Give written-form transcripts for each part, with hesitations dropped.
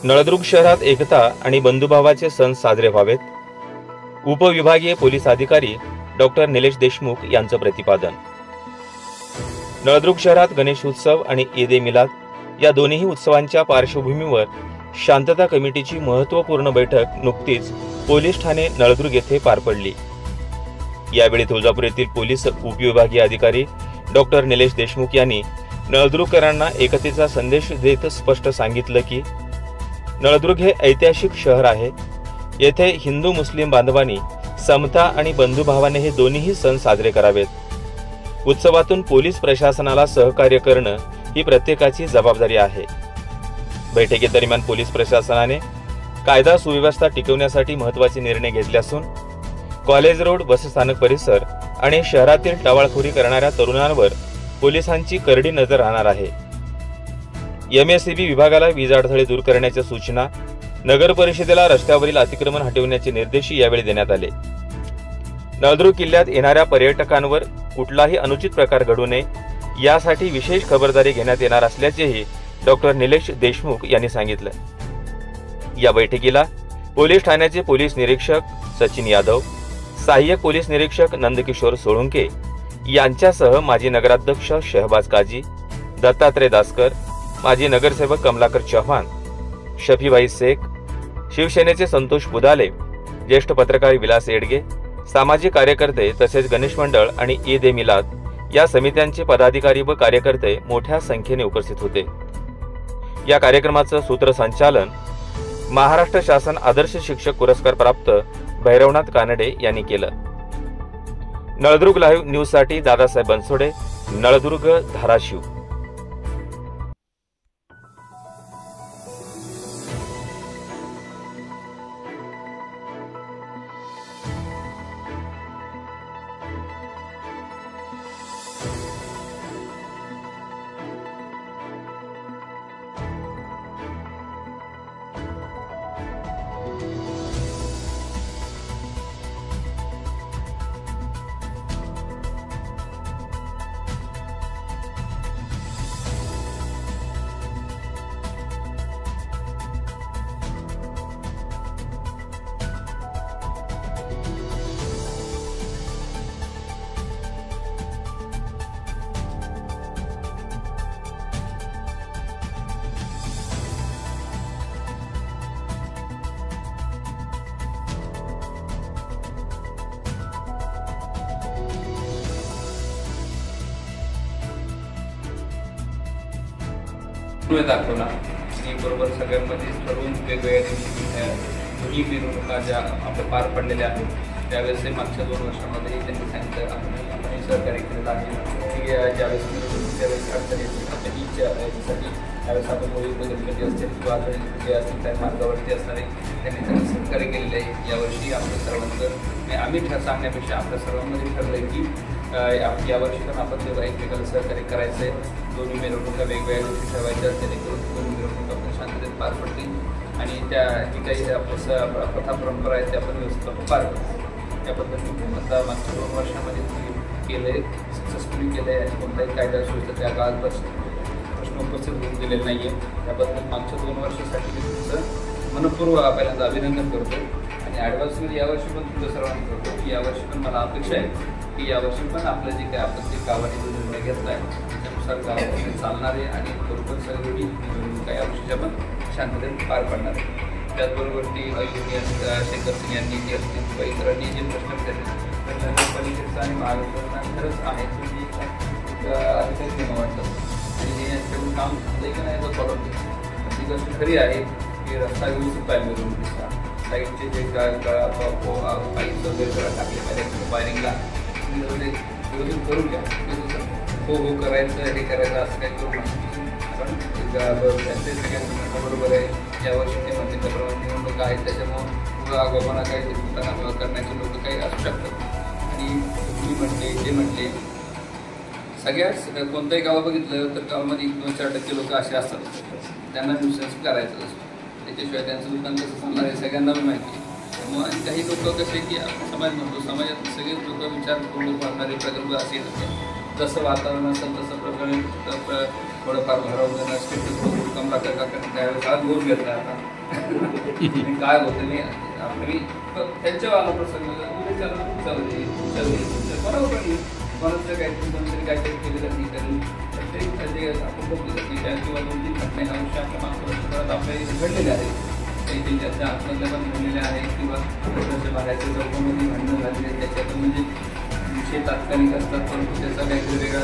नळदुर्ग शहरात एकता आणि बंधुभावाचे सण साजरे व्हावेत. उपविभागीय पोलीस अधिकारी डॉक्टर निलेश देशमुख यांचं प्रतिपादन. नळदुर्ग शहरात गणेश उत्सव आणि ईद ए मिलाद या दोन्ही उत्सवांच्या पार्श्वभूमीवर शांतता कमिटीची महत्त्वपूर्ण बैठक नुकतीच पोलीस ठाणे नळदुर्ग येथे पार पडली. यावेळी तुळजापूर येथील पोलीस उपविभागीय अधिकारी डॉक्टर निलेश देशमुख यांनी नळदुर्गकरांना एकतेचा संदेश देत स्पष्ट सांगितलं की नळदुर्ग हे ऐतिहासिक शहर आहे. येथे हिंदू मुस्लिम बांधवांनी समता आणि बंधुभावाने हे दोन्ही सण साजरे करावेत. उत्सवातून पोलीस प्रशासनाला सहकार्य करणं ही प्रत्येकाची जबाबदारी आहे. बैठकीदरम्यान पोलीस प्रशासनाने कायदा सुव्यवस्था टिकवण्यासाठी महत्त्वाचे निर्णय घेतले असून कॉलेज रोड बसस्थानक परिसर आणि शहरातील टवाळखोरी करणाऱ्या तरुणांवर पोलिसांची करडी नजर राहणार आहे. एमएससीबी विभागाला वीज अडथळे दूर करण्याच्या सूचना, नगर परिषदेला रस्त्यावरील अतिक्रमण हटविण्याचे निर्देश यावेळी देण्यात आले. नळदुर्ग किल्ल्यात येणाऱ्या पर्यटकांवर कुठलाही अनुचित प्रकार घडू नये यासाठी विशेष खबरदारी घेण्यात येणार असल्याचेही डॉक्टर निलेश देशमुख यांनी सांगितलं. या बैठकीला पोलीस ठाण्याचे पोलीस निरीक्षक सचिन यादव, सहाय्यक पोलीस निरीक्षक नंदकिशोर सोळुंके यांच्यासह माजी नगराध्यक्ष शहबाज काजी, दत्तात्रय दासकर, माजी नगरसेवक कमलाकर चव्हाण, शफीभाई शेख, शिवसेनेचे संतोष बुदाले, ज्येष्ठ पत्रकार विलास येडगे, सामाजिक कार्यकर्ते तसेच गणेश मंडळ आणि ईद ए मिलाद या समित्यांचे पदाधिकारी व कार्यकर्ते मोठ्या संख्येने उपस्थित होते. या कार्यक्रमाचं सूत्रसंचालन महाराष्ट्र शासन आदर्श शिक्षक पुरस्कार प्राप्त भैरवनाथ कानडे यांनी केलं. नळदुर्ग लाईव्ह न्यूजसाठी दादासाहेब बनसोडे, नळदुर्ग, धाराशिव. दाखवला आणि बरोबर सगळ्यांमध्ये ठरवून वेगवेगळ्या दोन्ही मिरवणुका ज्या आपल्या पार पडलेल्या आहेत त्यावेळेस मागच्या 2 वर्षामध्ये त्यांनी सांगितलं आपण सहकार्य केलेलं आहे की ज्यावेळेस त्यावेळेस अडचणीसाठी त्यावेळेस आपण गणपती असतील किंवा जे असतील त्या मार्गावरती असणारे त्यांनी त्यांना सहकार्य केलेलं आहे. यावर्षी आपल्या सर्वांचं आम्ही सांगण्यापेक्षा आपल्या सर्वांमध्ये ठरलं आहे की यावर्षी पण आपण तेव्हा एकमेकाला सहकार्य करायचं आहे. दोन्ही मिरवणुका वेगवेगळ्या गोष्टी ठेवायच्या जेणेकरून दोन्ही मिरवणुका आपण शांततेत पार पडतील आणि त्या जी काही आपल्या प्रथा परंपरा आहेत त्या आपण व्यवस्थित पार पडतील. त्या पद्धतीने आता मागच्या 2 वर्षामध्ये केलं आहे, सक्सेसफुली केलं आहे आणि कोणताही कायदा सुविधा त्या काळात प्रश्न उपस्थित होऊन दिलेला नाही आहे. त्याबद्दल मागच्या 2 वर्षासाठी मी तुमचं मनपूर्वक पहिल्यांदा अभिनंदन करतो आणि ॲडव्हान्समध्ये यावर्षी पण तुमचं सर्वांना करतो की यावर्षी पण मला अपेक्षा आहे की यावर्षी पण आपलं जे काय आपण जे गावाने जो निर्णय घेतला आहे त्यानुसार गावामध्ये चालणार आहे आणि बरोबर सगळी काही यावर्षीच्या पण शांततेत पार पडणार आहे. त्याचबरोबर ती शेखर सिंग यांनी जे असतील किंवा इतरांनी जे प्रश्न केले तर पलीकडचं आणि महाराष्ट्रात खरंच आहे तुम्ही अधिकारी वाटतं आणि हे यांच्याकडून काम झालं की नाही तर फॉलो ती गोष्ट खरी आहे की रस्ता व्यवस्थित पाहिजे करून दिसता लाईटचे जे पाईप वगैरे टाकले पाहिजे वायरिंगला व्यवस्थित करून घ्या. हो हो करायचं हे करायचं असं काही करू नका. पण त्यांचे सगळ्यांना बरोबर आहे. यावर्षी ते म्हणते त्याप्रमाणे निवडणूक आहेत त्याच्यामुळं आगोपणा काही करण्याचे लोक काही असू शकतात आणि तुम्ही म्हटले जे म्हटले सगळ्याच कोणत्याही गावं बघितलं तर गावामध्ये 2-4% लोक असे असतात त्यांना न्यूसन्स करायचं असतं. त्याच्याशिवाय त्यांचं दुकान कसं चालणार आहे सगळ्यांना पण माहिती आहे. त्यामुळे काही लोक कसे की समाज म्हणतो समाजात सगळेच लोक विचारपूर्वक वाढणारे प्रगल्भ असे जसं वातावरण असेल तसं प्रकारे थोडंफार भरवलं नसते तर थोडं कमला त्यावेळेस आज बोल घेतला आता आणि काय होतं मी आपली त्यांच्या वाला प्रसंग बरोबर कोणाचं काहीतरी कोणतरी काहीतरी केलेलं नाही तरी प्रत्येक जे आपण बघतो की त्या किंवा 2-3 घटना ह्या वर्षी आपल्या मागच्या वर्षभरात आपल्या इथे घडलेल्या आहेत. काही जिल्ह्याच्या आतमधल्या पण घडलेल्या आहेत किंवा थोडंसं बाहेरच्या चौकामध्ये भांडणं झालेले आहेत. त्याच्यातून म्हणजे विषय तात्कालिक असतात परंतु त्याचा काहीतरी वेगळा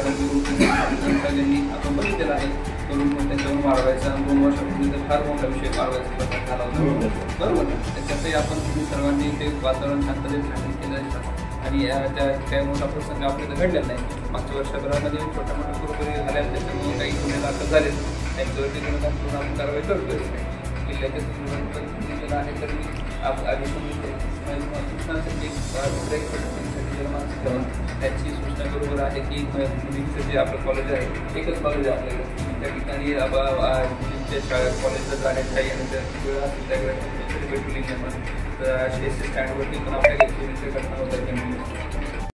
सगळ्यांनी आपण बघितलेला आहे. करून मग त्याच्यावर वाढवायचा 2 वर्षापूर्वी तर फार मोठा विषय वाढवायचा प्रकार झाला होता. बरोबर ना. त्याच्यातही आपण तुम्ही सर्वांनी ते वातावरण शांततेत खंडित केलं असतं आणि त्या काही मोठा प्रसंग आपल्याला घडलेला नाही. मागच्या वर्षभरामध्ये छोट्या मोठ्या कुरकुरी झाल्या त्याच्यामुळे काही गुन्हे दाखल झाले त्यांच्यावरती गुन्हे आपण कारवाई करतोय. किल्ल्याच्या संदर्भात आहे तर मी आधी सूचनांसाठी त्याची सूचना बरोबर आहे की मुलींचं जे आपलं कॉलेज आहे एकच कॉलेज आहे आपल्याला त्या ठिकाणी शाळा कॉलेजला जाण्याच्या येण्याच्या वेळ असेल त्या वेळेला भेटली नाही पण स्टँडवरती पण आपल्या घटना होत्या.